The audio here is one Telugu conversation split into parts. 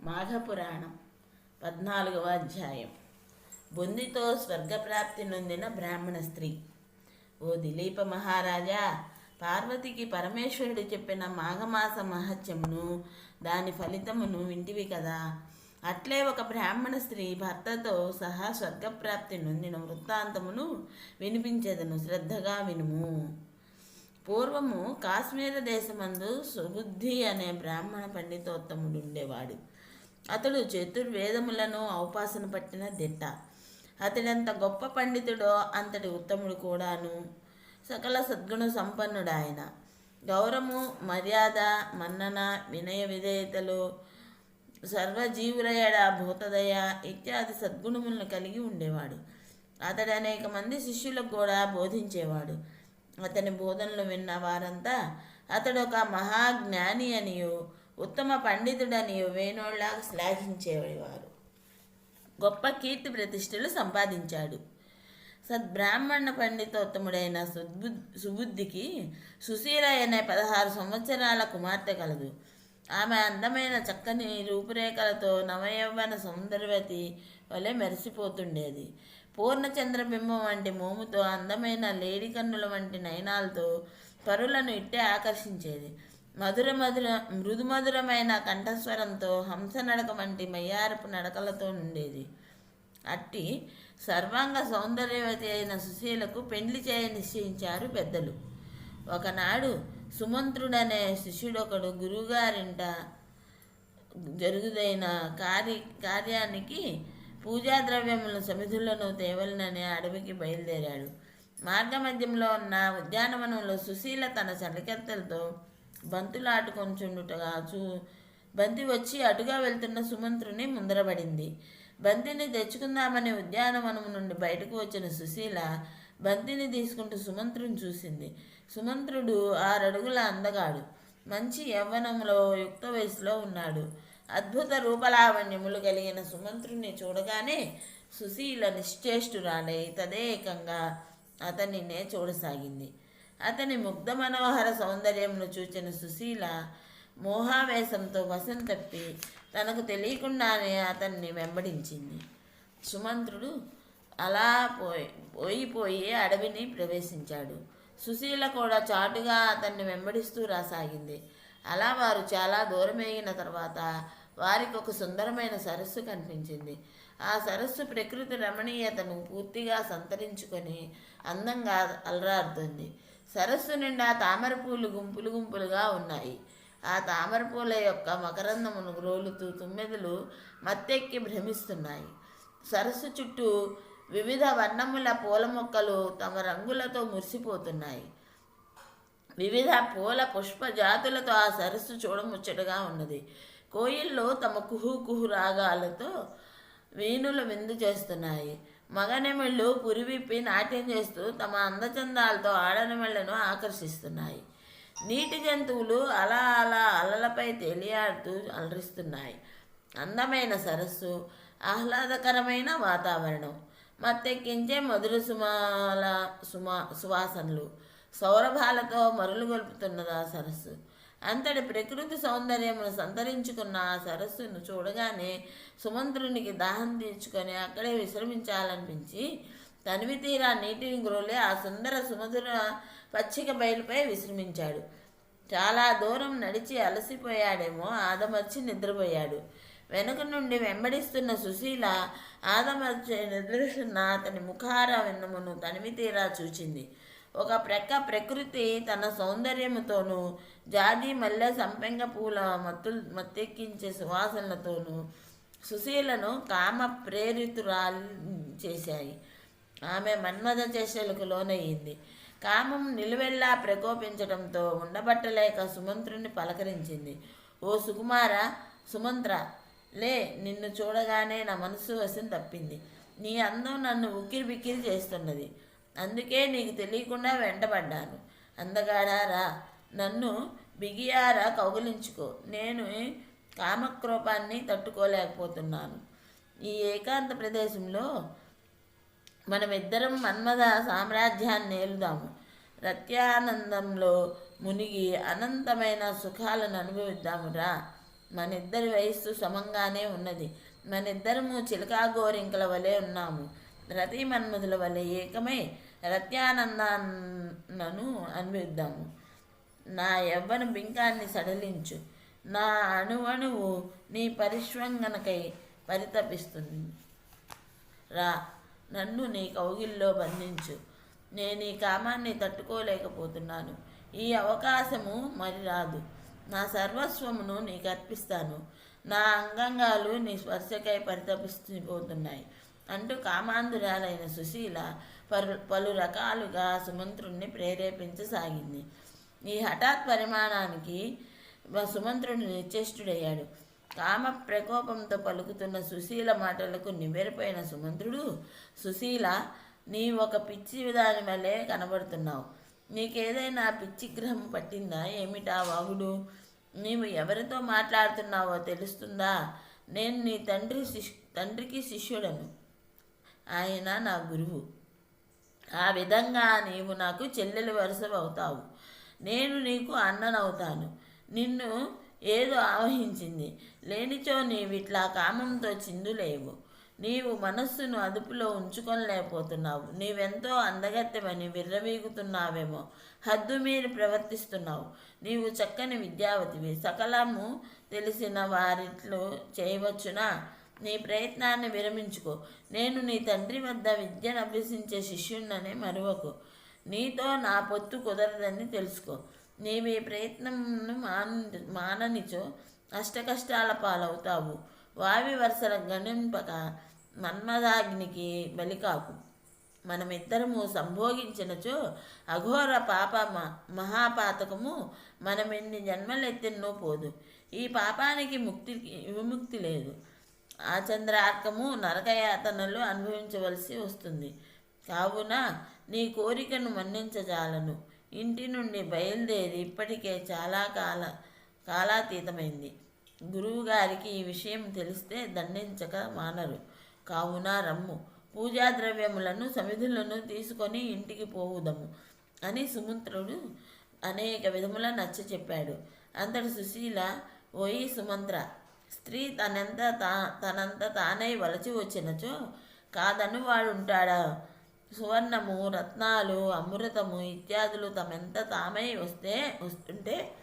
మాఘపురాణం 14వ అధ్యాయం. బొందితో స్వర్గప్రాప్తి నొందిన బ్రాహ్మణ స్త్రీ. ఓ దిలీప మహారాజా, పార్వతికి పరమేశ్వరుడు చెప్పిన మాఘమాస మహత్యమును దాని ఫలితమును వింటివి కదా. అట్లే ఒక బ్రాహ్మణ స్త్రీ భర్తతో సహా స్వర్గప్రాప్తి నొందిన వృత్తాంతమును వినిపించేదను, శ్రద్ధగా వినుము. పూర్వము కాశ్మీర దేశమందు సుబుద్ధి అనే బ్రాహ్మణ పండితోత్తముడు ఉండేవాడు. అతడు చతుర్వేదములను ఔపాసన పట్టిన దిట్ట. అతడెంత గొప్ప పండితుడో అంతటి ఉత్తముడు కూడాను. సకల సద్గుణ సంపన్నుడు ఆయన. గౌరవము, మర్యాద, మన్నన, వినయ విధేయతలు, సర్వజీవులయడ భూతదయ ఇత్యాది సద్గుణములను కలిగి ఉండేవాడు. అతడు అనేక మంది శిష్యులకు కూడా బోధించేవాడు. అతని బోధనలు విన్న వారంతా అతడు ఒక మహాజ్ఞాని అనియు ఉత్తమ పండితుడనియు వేణోళ్లాగా శ్లాఘించేవారు. గొప్ప కీర్తి ప్రతిష్టలు సంపాదించాడు. సద్బ్రాహ్మణ పండితోత్తముడైన సుబుద్ధికి సుశీల అనే 16 సంవత్సరాల కుమార్తె కలదు. ఆమె అందమైన చక్కని రూపురేఖలతో నవయవ్వన సౌందర్యవతి వలె మెరిసిపోతుండేది. పూర్ణచంద్రబింబం వంటి మోముతో, అందమైన లేడి కన్నుల వంటి నయనాలతో పరులను ఇట్టే ఆకర్షించేది. మృదుమధురమైన కంఠస్వరంతో, హంస నడక వంటి మయ్యారపు నడకలతో ఉండేది. అట్టి సర్వాంగ సౌందర్యవతి అయిన సుశీలకు పెండ్లి చేయ నిశ్చయించారు పెద్దలు. ఒకనాడు సుమంత్రుడనే శిష్యుడొకడు గురువుగారింట జరుగుదైన కార్యానికి పూజా ద్రవ్యములను సమిధులను తేవలనని అడవికి బయలుదేరాడు. మార్గమధ్యంలో ఉన్న ఉద్యానవనంలో సుశీల తన చలికత్తెలతో బంతులాటుకొంచుండుటగా బంతి వచ్చి అటుగా వెళ్తున్న సుమంత్రుని ముందరబడింది. బంతిని తెచ్చుకుందామని ఉద్యానవనం నుండి బయటకు వచ్చిన సుశీల బంతిని తీసుకుంటూ సుమంత్రుని చూసింది. సుమంత్రుడు 6 అడుగుల అందగాడు. మంచి యవ్వనంలో యుక్త వయసులో ఉన్నాడు. అద్భుత రూపలావణ్యములు కలిగిన సుమంత్రుని చూడగానే సుశీల నిశ్చేష్టురాలై తదేకంగా అతనినే చూడసాగింది. అతని ముగ్ధ మనోహర సౌందర్యమును చూచిన సుశీల మోహావేశంతో వశం తప్పి తనకు తెలియకుండానే అతన్ని వెంబడించింది. సుమంత్రుడు అలా పోయి అడవిని ప్రవేశించాడు. సుశీల కూడా చాటుగా అతన్ని వెంబడిస్తూ రాసాగింది. అలా వారు చాలా దూరమేగిన తర్వాత వారికి ఒక సుందరమైన సరస్సు కనిపించింది. ఆ సరస్సు ప్రకృతి రమణీయతను పూర్తిగా సంతరించుకొని అందంగా అలరారుతుంది. సరస్సు నిండా తామర పూలు గుంపులు గుంపులుగా ఉన్నాయి. ఆ తామర పూల యొక్క మకరందమును గ్రోలుతూ తుమ్మెదలు మత్తెక్కి భ్రమిస్తున్నాయి. సరస్సు చుట్టూ వివిధ వర్ణముల పూల మొక్కలు తమ రంగులతో మురిసిపోతున్నాయి. వివిధ పూల పుష్ప జాతులతో ఆ సరస్సు చూడముచ్చటగా ఉన్నది. కోయిల్లో తమ కుహు కుహు రాగాలతో వీణుల విందు చేస్తున్నాయి. మగనెమిళ్ళు పురివిప్పి నాట్యం చేస్తూ తమ అందచందాలతో ఆడనెమిళ్లను ఆకర్షిస్తున్నాయి. నీటి జంతువులు అలా అలా అలలపై తేలియాడుతూ అలరిస్తున్నాయి. అందమైన సరస్సు, ఆహ్లాదకరమైన వాతావరణం, మత్తెక్కించే మధుర సువాసనలు, సౌరభాలతో మరులు గొలుపుతున్నది ఆ సరస్సు. అంతటి ప్రకృతి సౌందర్యమును సంతరించుకున్న ఆ సరస్సును చూడగానే సుమంత్రునికి దాహం తీర్చుకొని అక్కడే విశ్రమించాలనిపించి తనివి తీరా నీటిని గ్రోలే ఆ సుందర సుమధుర పచ్చిక బయలుపై విశ్రమించాడు. చాలా దూరం నడిచి అలసిపోయాడేమో, ఆదమర్చి నిద్రపోయాడు. వెనుక నుండి వెంబడిస్తున్న సుశీల ఆదమర్చి నిద్రిస్తున్న అతని ముఖార వెన్నమును తనివి తీరా చూచింది. ఒక ప్రక్క ప్రకృతి తన సౌందర్యముతోనూ, జాతి మల్లె సంపెంగ పూల మత్తెక్కించే సువాసనలతోనూ సుశీలను కామ ప్రేరితురాలు చేశాయి. ఆమె మన్మథ చేష్టలకు లోనయ్యింది. కామం నిలువెల్లా ప్రకోపించడంతో ఉండబట్టలేక సుమంత్రుని పలకరించింది. ఓ సుకుమార, సుమంత్ర, లే, నిన్ను చూడగానే నా మనసు వశం తప్పింది. నీ అందం నన్ను ఉక్కిరి బిక్కిరి చేస్తున్నది. అందుకే నీకు తెలియకుండా వెంటబడ్డాను. అందగాడారా, నన్ను బిగియారా కౌగిలించుకో. నేను కామక్రోపాన్ని తట్టుకోలేకపోతున్నాను. ఈ ఏకాంత ప్రదేశంలో మనమిద్దరం మన్మథ సామ్రాజ్యాన్ని ఏలుదాము. రత్యానందంలో మునిగి అనంతమైన సుఖాలను అనుభవిద్దామురా. మనిద్దరి వయస్సు సమంగానే ఉన్నది. మనిద్దరము చిలకా గోరింకల వలె ఉన్నాము. రతి మన్మధుల వలె ఏకమై రత్యానందాలను అనుభవిద్దాము. నా యవ్వన బింకాన్ని సడలించు. నా అణువణువు నీ పరిష్వంగనకై పరితపిస్తుంది. రా, నన్ను నీ కౌగిల్లో బంధించు. నేను ఈ కామాన్ని తట్టుకోలేకపోతున్నాను. ఈ అవకాశము మరి రాదు. నా సర్వస్వమును నీకు అర్పిస్తాను. నా అంగాంగాలు నీ స్పర్శకై పరితపిస్తుపోతున్నాయి అంటూ కామాంధురాలైన సుశీల పలు రకాలుగా సుమంత్రుణ్ణి ప్రేరేపించసాగింది. ఈ హఠాత్ పరిమాణానికి సుమంత్రుడు నిశ్చేష్టుడయ్యాడు. కామ ప్రకోపంతో పలుకుతున్న సుశీల మాటలకు నివ్వెరపోయిన సుమంత్రుడు, సుశీల, నీ ఒక పిచ్చి దాని వల్లే కనబడుతున్నావు. నీకేదైనా పిచ్చి గ్రహం పట్టిందా ఏమిటా వాగుడు? నీవు ఎవరితో మాట్లాడుతున్నావో తెలుస్తుందా? నేను నీ తండ్రికి శిష్యుడను. ఆయన నా గురువు. ఆ విధంగా నీవు నాకు చెల్లెలు వరుస అవుతావు. నేను నీకు అన్ననవుతాను. నిన్ను ఏదో ఆవహించింది. లేనిచో నీవిట్లా కామంతో చిందులేవు. నీవు మనస్సును అదుపులో ఉంచుకోలేకపోతున్నావు. నీవెంతో అందగత్తెమని విర్రవీగుతున్నావేమో. హద్దు మీరు ప్రవర్తిస్తున్నావు. నీవు చక్కని విద్యావతివి. సకలము తెలిసిన వారిట్లో చేయవచ్చునా? నీ ప్రయత్నాన్ని విరమించుకో. నేను నీ తండ్రి వద్ద విద్యను అభ్యసించే శిష్యున్ననే మరువకు. నీతో నా పొత్తు కుదరదని తెలుసుకో. నీవు ఈ ప్రయత్నంను మాననిచో అష్టకష్టాల పాలవుతావు. వావి వరుసల గణింపక మన్మదాగ్నికి బలికాకు. మనమిద్దరము సంభోగించినచో అఘోర పాప మహాపాతకము మనమెన్ని జన్మలెత్తినో పోదు. ఈ పాపానికి విముక్తి లేదు. ఆ చంద్రార్కము నరకయాతనలు అనుభవించవలసి వస్తుంది. కావున నీ కోరికను మన్నించజాలను. ఇంటి నుండి బయలుదేరి ఇప్పటికే చాలా కాలాతీతమైంది. గురువుగారికి ఈ విషయం తెలిస్తే దండించక మానరు. కావున రమ్ము, పూజా ద్రవ్యములను సమిధులను తీసుకొని ఇంటికి పోవుదము అని సుమంత్రుడు అనేక విధముల నచ్చ చెప్పాడు. అంతటి సుశీల, ఓయి సుమంత్ర, స్త్రీ తనంత తానై వలచి వచ్చినచో కాదను వాడుంటాడా? సువర్ణము, రత్నాలు, అమృతము ఇత్యాదులు తమెంత తామై వస్తుంటే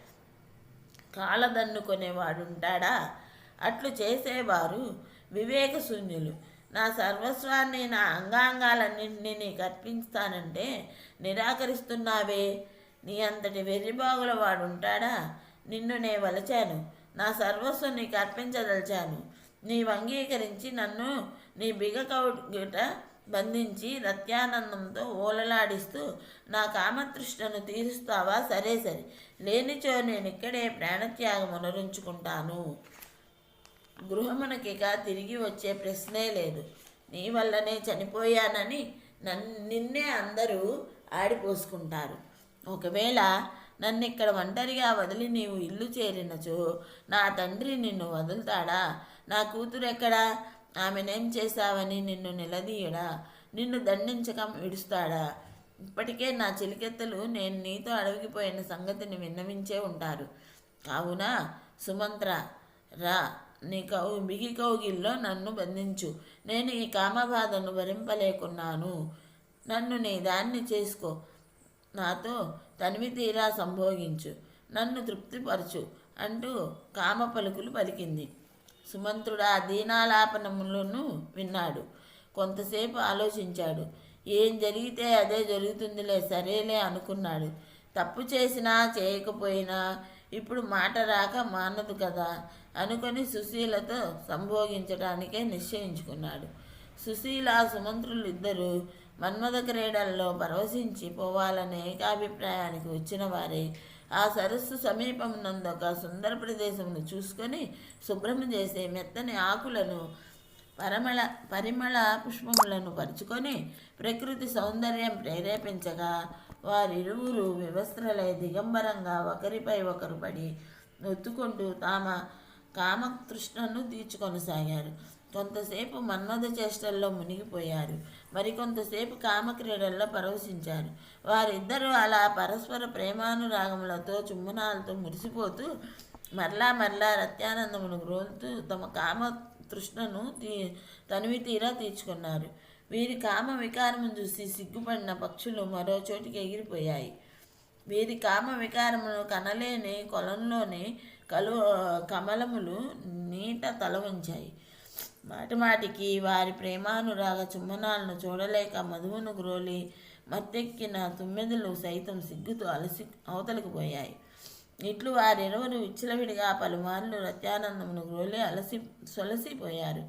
కాలదన్నుకొనేవాడుంటాడా? అట్లు చేసేవారు వివేకశూన్యులు. నా సర్వస్వాన్ని, నా అంగాంగాలన్నింటినీ నీకు అర్పిస్తానంటే నిరాకరిస్తున్నావే. నీ అంతటి వెర్రిబాగుల వాడుంటాడా? నిన్ను నే వలచాను. నా సర్వస్వం నీకు అర్పించదలిచాను. నీవు అంగీకరించి నన్ను నీ బిగకౌట బంధించి రత్యానందంతో ఓలలాడిస్తూ నా కామతృష్ణను తీరుస్తావా? సరే సరే, లేనిచో నేనిక్కడే ప్రాణత్యాగం అనురించుకుంటాను. గృహమునకిక తిరిగి వచ్చే ప్రశ్నే లేదు. నీ వల్లనే చనిపోయానని నిన్నే అందరూ ఆడిపోసుకుంటారు. ఒకవేళ నన్ను ఇక్కడ ఒంటరిగా వదిలి నీవు ఇల్లు చేరినచో నా తండ్రి నిన్ను వదులుతాడా? నా కూతురు ఎక్కడా? ఆమెనేం చేశావని నిన్ను నిలదీయడా? నిన్ను దండించక విడుస్తాడా? ఇప్పటికే నా చిలికెత్తలు నేను నీతో అడవికిపోయిన సంగతిని విన్నవించే ఉంటారు. కావున సుమంత్ర, రా, నీ బిగి కౌగిల్లో నన్ను బంధించు. నేను ఈ కామబాధను భరింపలేకున్నాను. నన్ను నీ దాన్ని చేసుకో. నాతో తనివి తీరా సంభోగించు. నన్ను తృప్తిపరచు అంటూ కామ పలుకులు పలికింది. సుమంత్రుడు ఆ దీనాలాపనములను విన్నాడు. కొంతసేపు ఆలోచించాడు. ఏం జరిగితే అదే జరుగుతుందిలే, సరేలే అనుకున్నాడు. తప్పు చేసినా చేయకపోయినా ఇప్పుడు మాట రాక మానదు కదా అనుకొని సుశీలతో సంభోగించడానికే నిశ్చయించుకున్నాడు. సుశీల, సుమంత్రులు ఇద్దరూ మన్మథ క్రీడల్లో పరవశించి పోవాలనే ఏకాభిప్రాయానికి వచ్చిన వారే ఆ సరస్సు సమీపమునందు ఒక సుందర ప్రదేశమును చూసుకొని శుభ్రము చేసే మెత్తని ఆకులను, పరిమళ పుష్పములను పరుచుకొని ప్రకృతి సౌందర్యం ప్రేరేపించగా వారిరువురు వివస్త్రలై దిగంబరంగా ఒకరిపై ఒకరు పడి ఒత్తుకుంటూ తమ కామతృష్ణను తీర్చుకొనసాగారు. కొంతసేపు మన్మథ చేష్టల్లో మునిగిపోయారు. మరికొంతసేపు కామక్రీడల్లో పరవశించారు. వారిద్దరూ అలా పరస్పర ప్రేమానురాగములతో చుంబనాలతో మురిసిపోతూ మరలా మరలా రత్యానందమును గ్రోలుతూ తమ కామ తృష్ణను తనివి తీరా తీర్చుకున్నారు. వీరి కామ వికారము చూసి సిగ్గుపడిన పక్షులు మరో చోటికి ఎగిరిపోయాయి. వీరి కామ వికారమును కనలేని కొలంలోని కమలములు నీట తల వంచాయి. మాటిమాటికి వారి ప్రేమానురాగ చుమ్మనాలను చూడలేక మధువును గ్రోలి మత్తెక్కిన తుమ్మెదలు సైతం సిగ్గుతో అలసి అవతలికి పోయాయి. ఇట్లు వారిరువురు విచ్చలవిడిగా పలుమార్లు రత్యానందమును గ్రోలి సొలసిపోయారు.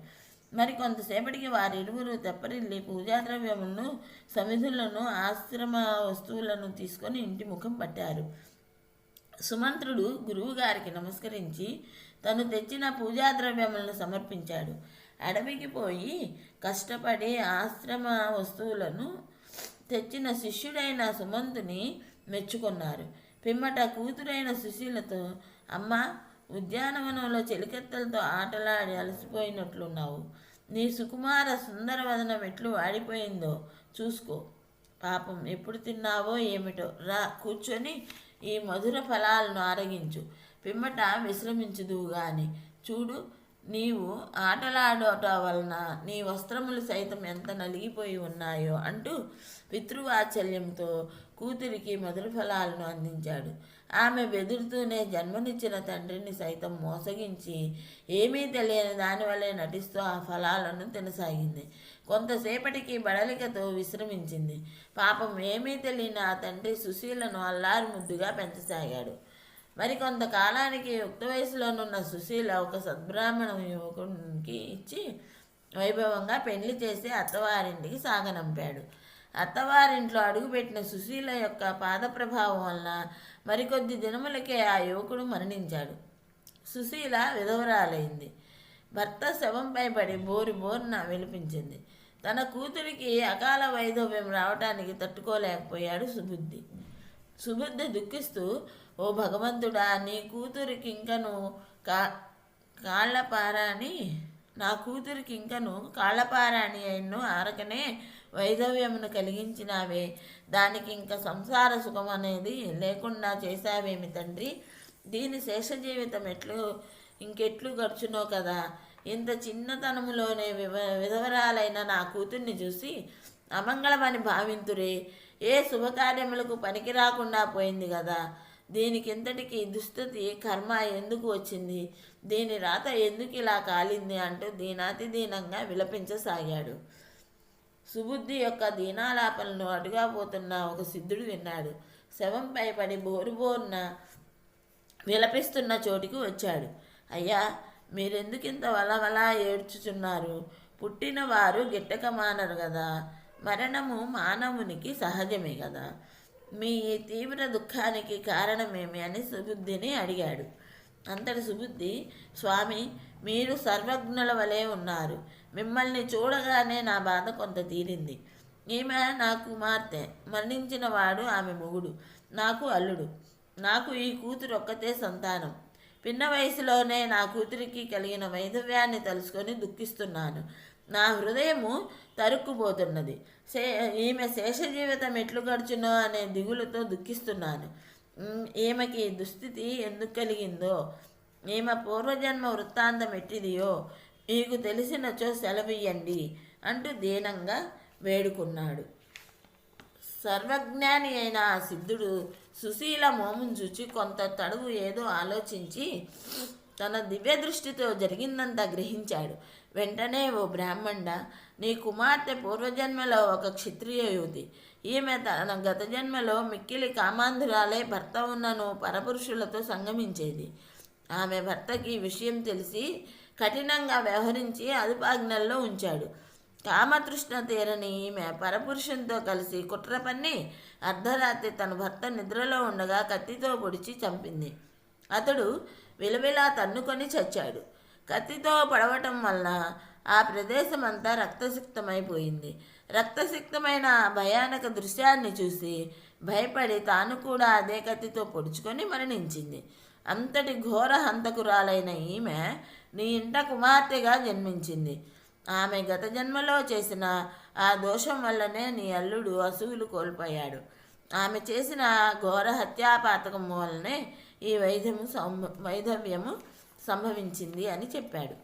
మరి కొంతసేపటికి వారిరువురు తెప్పరిల్లి పూజాద్రవ్యములను సమిధులను ఆశ్రమ వస్తువులను తీసుకొని ఇంటి ముఖం పట్టారు. సుమంత్రుడు గురువుగారికి నమస్కరించి తను తెచ్చిన పూజాద్రవ్యములను సమర్పించాడు. అడవికి పోయి కష్టపడి ఆశ్రమ వస్తువులను తెచ్చిన శిష్యుడైన సుమంతుని మెచ్చుకున్నారు. పిమ్మట కూతురైన సుశీలతో, అమ్మ, ఉద్యానవనంలో చెలికత్తెలతో ఆటలాడి అలసిపోయినట్లున్నావు. నీ సుకుమార సుందరవదనం ఎట్లు వాడిపోయిందో చూసుకో. పాపం ఎప్పుడు తిన్నావో ఏమిటో. రా, కూర్చొని ఈ మధుర ఫలాలను ఆరగించు. పిమ్మట విశ్రమించుదువు గాని. చూడు, నీవు ఆటలాడటం వలన నీ వస్త్రములు సైతం ఎంత నలిగిపోయి ఉన్నాయో అంటూ పితృవాత్సల్యంతో కూతురికి మధుర ఫలాలను అందించాడు. ఆమె బెదురుతూనే జన్మనిచ్చిన తండ్రిని సైతం మోసగించి ఏమీ తెలియని దానివల్లే నటిస్తూ ఆ ఫలాలను తినసాగింది. కొంతసేపటికి బడలికతో విశ్రమించింది. పాపం ఏమీ తెలియని ఆ తండ్రి సుశీలను అల్లారు ముద్దుగా పెంచసాగాడు. మరికొంతకాలానికి యుక్త వయసులోనున్న సుశీల ఒక సద్బ్రాహ్మణ యువకునికి ఇచ్చి వైభవంగా పెళ్లి చేసి అత్తవారింటికి సాగనంపాడు. అత్తవారింట్లో అడుగుపెట్టిన సుశీల యొక్క పాద ప్రభావం వలన మరికొద్ది దినములకే ఆ యువకుడు మరణించాడు. సుశీల విధవరాలైంది. భర్త శవంపై పడి బోరున విలిపించింది. తన కూతురికి అకాల వైధవ్యం రావటానికి తట్టుకోలేకపోయాడు సుబుద్ధి. దుఃఖిస్తూ, ఓ భగవంతుడా, నీ కూతురికి ఇంకను కాళ్ళపారాని అయినను ఆరకనే వైధవ్యమును కలిగించినావే. దానికి ఇంకా సంసార సుఖం అనేది లేకుండా చేశావేమి తండ్రి. దీని శేష జీవితం ఇంకెట్లు గడుచునో కదా. ఇంత చిన్నతనములోనే విధవరాలైన నా కూతుర్ని చూసి అమంగళమని భావింతురే. ఏ శుభకార్యములకు పనికి రాకుండా పోయింది కదా. దీనికి ఇంతటికి దుస్థితి కర్మ ఎందుకు వచ్చింది, దీని రాత ఎందుకు ఇలా కాలింది అంటూ దీనాతి దీనంగా విలపించసాగాడు. సుబుద్ధి యొక్క దీనాలాపలను అటుగా పోతున్న ఒక సిద్ధుడు విన్నాడు. శవంపై పడి బోరున విలపిస్తున్న చోటికి వచ్చాడు. అయ్యా, మీరెందుకింత వలవలా ఏడ్చుచున్నారు? పుట్టిన వారు గిట్టక మానరు కదా. మరణము మానవునికి సహజమే కదా. మీ తీవ్ర దుఃఖానికి కారణమేమి అని సుబుద్ధిని అడిగాడు. అంతటి సుబుద్ధి, స్వామి, మీరు సర్వజ్ఞుల వలె ఉన్నారు. మిమ్మల్ని చూడగానే నా బాధ కొంత తీరింది. ఈమె నా కుమార్తె. మరణించిన వాడు ఆమె మొగుడు, నాకు అల్లుడు. నాకు ఈ కూతురు ఒక్కతే సంతానం. పిన్న వయసులోనే నా కూతురికి కలిగిన వైధవ్యాన్ని తలుసుకొని దుఃఖిస్తున్నాను. నా హృదయము తరుక్కుపోతున్నది. ఈమె శేష జీవితం ఎట్లు గడుచునో అనే దిగులుతో దుఃఖిస్తున్నాను. ఈమెకి దుస్థితి ఎందుకు కలిగిందో, ఈమె పూర్వజన్మ వృత్తాంతం ఎట్టిదియో మీకు తెలిసినచో సెలవియ్యండి అంటూ దీనంగా వేడుకున్నాడు. సర్వజ్ఞాని అయిన ఆ సిద్ధుడు సుశీల మోమును చూచి కొంత తడువు ఏదో ఆలోచించి తన దివ్య దృష్టితో జరిగిందంతా గ్రహించాడు. వెంటనే, ఓ బ్రాహ్మణ, నీ కుమార్తె పూర్వజన్మలో ఒక క్షత్రియ యువతి. ఈమె తన గత జన్మలో మిక్కిలి కామాంధురాలే భర్త ఉన్నను పరపురుషులతో సంగమించేది. ఆమె భర్తకి విషయం తెలిసి కఠినంగా వ్యవహరించి అదుపాజ్ఞల్లో ఉంచాడు. కామతృష్ణ తీరని ఈమె పరపురుషునితో కలిసి కుట్ర పన్ని అర్ధరాత్రి తన భర్త నిద్రలో ఉండగా కత్తితో పొడిచి చంపింది. అతడు విలవిలా తన్నుకొని చచ్చాడు. కత్తితో పడవటం వలన ఆ ప్రదేశమంతా రక్తసిక్తమైపోయింది. రక్తసిక్తమైన భయానక దృశ్యాన్ని చూసి భయపడి తాను కూడా అదే కత్తితో పొడుచుకొని మరణించింది. అంతటి ఘోర హంతకురాలైన ఈమె నీ ఇంట కుమార్తెగా జన్మించింది. ఆమె గత జన్మలో చేసిన ఆ దోషం వల్లనే నీ అల్లుడు అసువులు కోల్పోయాడు. ఆమె చేసిన ఘోర హత్యాపాతకం వల్లనే ఈ వైధవ్యము సంభవించింది అని చెప్పాడు.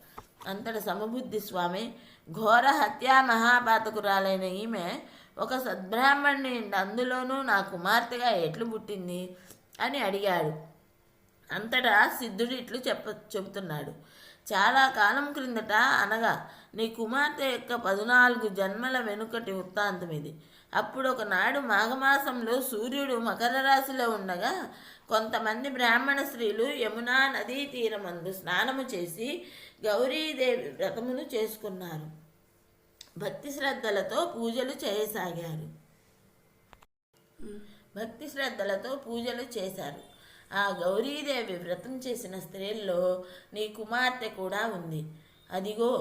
అంతట సమబుద్ధి స్వామి, ఘోర హత్యా మహాపాతకురాలైన ఈమె ఒక సద్బ్రాహ్మణ్ణి, అందులోనూ నా కుమార్తెగా ఎట్లు పుట్టింది అని అడిగాడు. అంతటా సిద్ధుడు ఇట్లు చెబుతున్నాడు. చాలా కాలం క్రిందట, అనగా నీ కుమార్తె యొక్క 14 జన్మల వెనుకటి వృత్తాంతం ఇది. అప్పుడు ఒకనాడు మాఘమాసంలో సూర్యుడు మకర రాశిలో ఉండగా కొంతమంది బ్రాహ్మణ స్త్రీలు యమునా నదీ తీరమందు స్నానము చేసి గౌరీదేవి వ్రతమును చేసుకున్నారు. భక్తి శ్రద్ధలతో పూజలు చేశారు. ఆ గౌరీదేవి వ్రతం చేసిన స్త్రీల్లో నీ కుమార్తె కూడా ఉంది. అదిగో,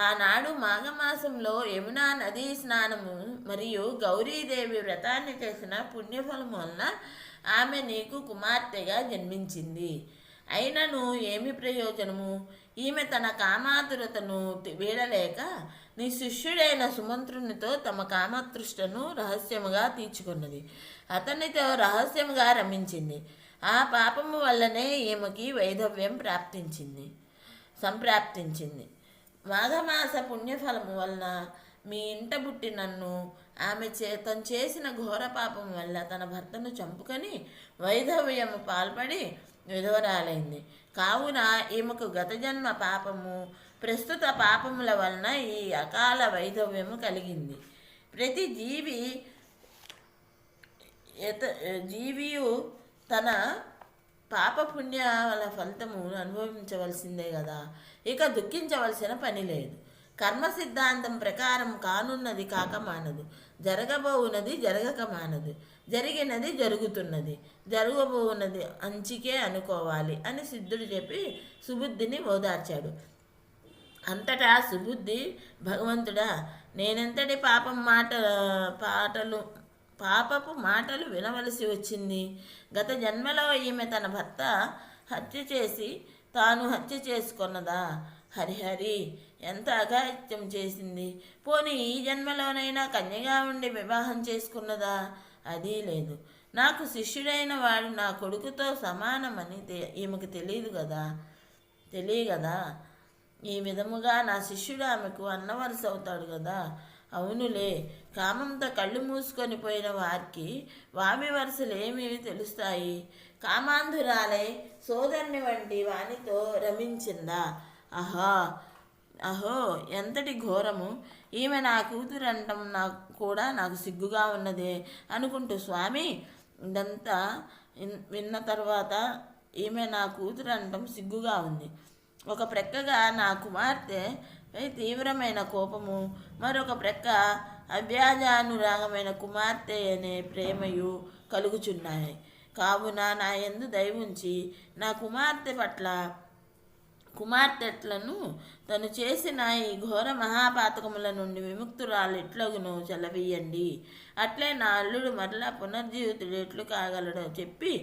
ఆనాడు మాఘమాసంలో యమునా నదీ స్నానము మరియు గౌరీదేవి వ్రతాన్ని చేసిన పుణ్యఫలము వలన ఆమె నీకు కుమార్తెగా జన్మించింది. అయినను ఏమి ప్రయోజనము? ఈమె తన కామాతురతను వీడలేక నీ శిష్యుడైన సుమంత్రునితో తమ కామతృష్టను రహస్యముగా తీర్చుకున్నది. అతనితో రహస్యముగా రమించింది. ఆ పాపము వల్లనే ఈమెకి వైధవ్యం సంప్రాప్తించింది. మాఘమాస పుణ్యఫలము వలన మీ ఇంట పుట్టి నన్ను ఆమె తను చేసిన ఘోర పాపం వల్ల తన భర్తను చంపుకొని వైధవ్యము పాల్పడి విధవరాలైంది. కావున ఈమెకు గత జన్మ పాపము, ప్రస్తుత పాపముల వలన ఈ అకాల వైధవ్యము కలిగింది. ప్రతి జీవియు తన పాపపుణ్యాల ఫలితము అనుభవించవలసిందే కదా, ఇక దుఃఖించవలసిన పని లేదు. కర్మ సిద్ధాంతం ప్రకారం కానున్నది కాక మానదు, జరగబోవునది జరగక మానదు, జరిగినది జరుగుతున్నది, జరగబోవునది అంచికే అనుకోవాలి అని సిద్ధుడు చెప్పి సుబుద్ధిని ఓదార్చాడు. అంతటా సుబుద్ధి, భగవంతుడా, నేనెంతటి పాపపు మాటలు వినవలసి వచ్చింది. గత జన్మలో ఈమె తన భర్త హత్య చేసి తాను హత్య చేసుకున్నదా? హరిహరి, ఎంత అఘాయిత్యం చేసింది. పోనీ ఈ జన్మలోనైనా కన్యగా ఉండి వివాహం చేసుకున్నదా? అదీ లేదు. నాకు శిష్యుడైన వాడు నా కొడుకుతో సమానమని ఈమెకు తెలియగదా. ఈ విధముగా నా శిష్యుడు ఆమెకు అన్నవరస అవుతాడు కదా. అవునులే, కామంతో కళ్ళు మూసుకొని పోయిన వారికి వామి వరుసలు ఏమీ తెలుస్తాయి. కామాంధురాలై సోదరుని వంటి వానితో రమించిందా? అహో, ఎంతటి ఘోరము! ఈమె నా కూతురు అంటం నాకు సిగ్గుగా ఉన్నదే అనుకుంటూ, స్వామి, ఇదంతా విన్న తర్వాత ఈమె నా కూతురు అంటం సిగ్గుగా ఉంది. ఒక ప్రక్కగా నా కుమార్తె తీవ్రమైన కోపము, మరొక ప్రక్క అవ్యాజానురాగమైన కుమార్తె అనే ప్రేమయు కలుగుచున్నాయి. కావున నా యందు దయవుంచి నా కుమార్తెట్లను తను చేసిన ఈ ఘోర మహాపాతకముల నుండి విముక్తురాలు ఎట్లగునో చెలవీయండి. అట్లే నా అల్లుడు మరలా పునర్జీవితుడు ఎట్లు కాగలడో చెప్పి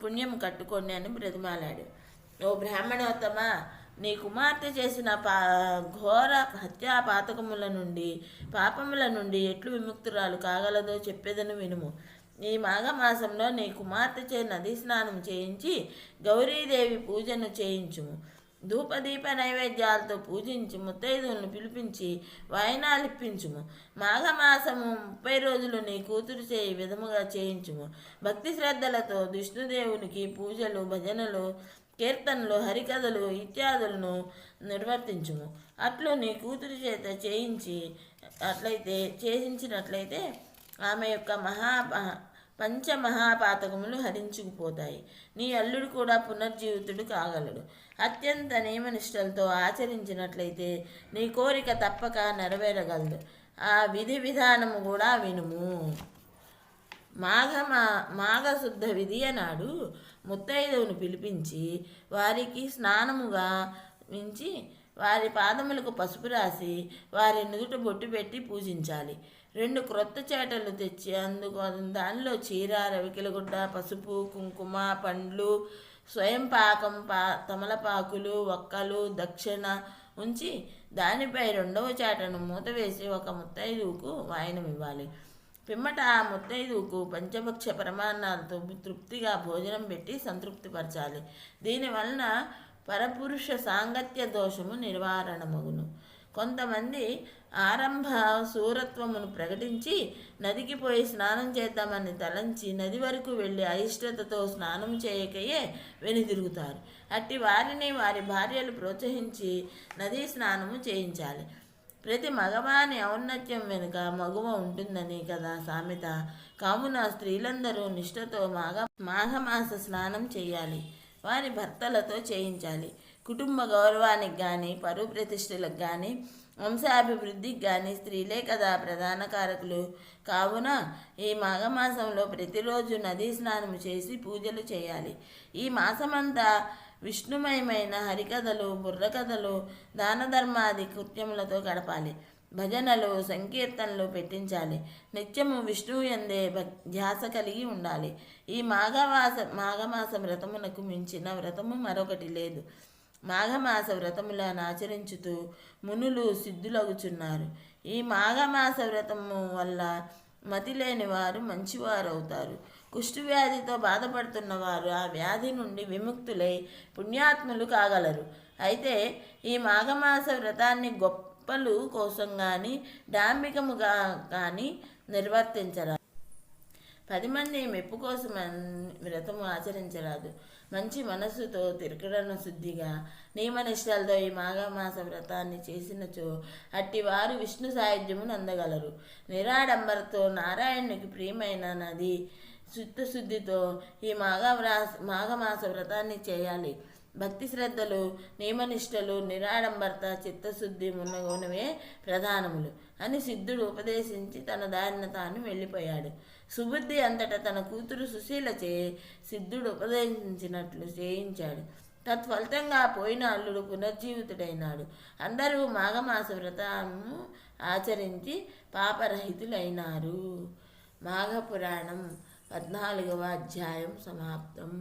పుణ్యం కట్టుకోండి అని బ్రతిమాలాడు. ఓ బ్రాహ్మణోత్తమ, నీ కుమార్తె చేసిన ఘోర హత్యా పాపముల నుండి ఎట్లు విముక్తురాలు కాగలదో చెప్పేదను వినుము. ఈ మాఘమాసంలో నీ కుమార్తె చే నదీ స్నానం చేయించి గౌరీదేవి పూజను చేయించుము. ధూపదీప నైవేద్యాలతో పూజించి ముత్తైదువులను పిలిపించి వాయినాలిప్పించుము. మాఘమాసము 30 రోజులు నీ కూతురు చేయి విధముగా చేయించుము. భక్తి శ్రద్ధలతో విష్ణుదేవునికి పూజలు, భజనలు, కీర్తనలు, హరికథలు ఇత్యాదులను నిర్వర్తించుము. అట్లు నీ కూతురు చేత చేయించినట్లయితే ఆమె యొక్క పంచమహాపాతకములు హరించుకుపోతాయి. నీ అల్లుడు కూడా పునర్జీవితుడు కాగలడు. అత్యంత నియమనిష్టలతో ఆచరించినట్లయితే నీ కోరిక తప్పక నెరవేరగలదు. ఆ విధి విధానము కూడా వినుము. మాఘశుద్ధ విధియ నాడు ముత్తైదువును పిలిపించి వారికి స్నానముగా మించి వారి పాదములకు పసుపు రాసి వారి నుదుట బొట్టు పెట్టి పూజించాలి. 2 క్రొత్త చేటలు తెచ్చి దానిలో చీర, రవికిలగుడ్డ, పసుపు, కుంకుమ, పండ్లు, స్వయం పాకం, తమలపాకులు, ఒక్కలు, దక్షిణ ఉంచి దానిపై 2వ చేటను మూత వేసి ఒక ముత్తైదువుకు వాయనం ఇవ్వాలి. పిమ్మట ఆ ముత్తైదువుకు పంచభక్ష పరమాన్నాలతో తృప్తిగా భోజనం పెట్టి సంతృప్తిపరచాలి. దీనివలన పరపురుష సాంగత్య దోషము నివారణమగును. కొంతమంది ఆరంభ శూరత్వమును ప్రకటించి నదికి పోయి స్నానం చేద్దామని తలంచి నది వరకు వెళ్ళి అయిష్టతతో స్నానం చేయకయే వెనుదిరుగుతారు. అట్టి వారిని వారి భార్యలు ప్రోత్సహించి నదీ స్నానము చేయించాలి. ప్రతి మగవాని ఔన్నత్యం వెనుక మగువ ఉంటుందని కదా సామెత. కావున స్త్రీలందరూ నిష్ఠతో మాఘమాస స్నానం చేయాలి. వారి భర్తలతో చేయించాలి. కుటుంబ గౌరవానికి కానీ పరువు ప్రతిష్టలకు కానీ వంశాభివృద్ధికి కానీ స్త్రీలే కదా ప్రధాన కారకులు. కావున ఈ మాఘమాసంలో ప్రతిరోజు నదీ స్నానం చేసి పూజలు చేయాలి. ఈ మాసమంతా విష్ణుమయమైన హరికథలు, బుర్రకథలు, దాన ధర్మాది కృత్యములతో గడపాలి. భజనలు, సంకీర్తనలు పెట్టించాలి. నిత్యము విష్ణువు యందే ధ్యాస కలిగి ఉండాలి. ఈ మాఘమాస వ్రతమునకు మించిన వ్రతము మరొకటి లేదు. మాఘమాస వ్రతములను ఆచరించుతూ మునులు సిద్ధులగుచున్నారు. ఈ మాఘమాస వ్రతము వల్ల మతి లేని వారు మంచివారు అవుతారు. కుష్ఠవ్యాధితో బాధపడుతున్న వారు ఆ వ్యాధి నుండి విముక్తులై పుణ్యాత్ములు కాగలరు. అయితే ఈ మాఘమాస వ్రతాన్ని గొప్పలు కోసం కానీ డాంబికముగా కానీ నిర్వర్తించరాదు. 10 మంది మెప్పు కోసం వ్రతము ఆచరించరాదు. మంచి మనస్సుతో తిరకడన శుద్ధిగా నియమనిష్టలతో ఈ మాఘమాస వ్రతాన్ని చేసినచో అట్టివారు విష్ణు సాయుధ్యమును అందగలరు. నిరాడంబరతో నారాయణునికి ప్రియమైన నది చిత్తశుద్ధితో ఈ మాఘమాస వ్రతాన్ని చేయాలి. భక్తి శ్రద్ధలు, నియమనిష్టలు, నిరాడంబరత, చిత్తశుద్ధి మున్నగునవే ప్రధానములు అని సిద్ధుడు ఉపదేశించి తన దారిన తాను వెళ్ళిపోయాడు. సుబుద్ధి అంతటా తన కూతురు సుశీలచే సిద్ధుడు ఉపదేశించినట్లు చేయించాడు. తత్ఫలితంగా పోయిన అల్లుడు పునర్జీవితుడైనాడు. అందరూ మాఘమాస వ్రతము ఆచరించి పాపరహితులైనారు. మాఘపురాణం 14వ అధ్యాయం సమాప్తం.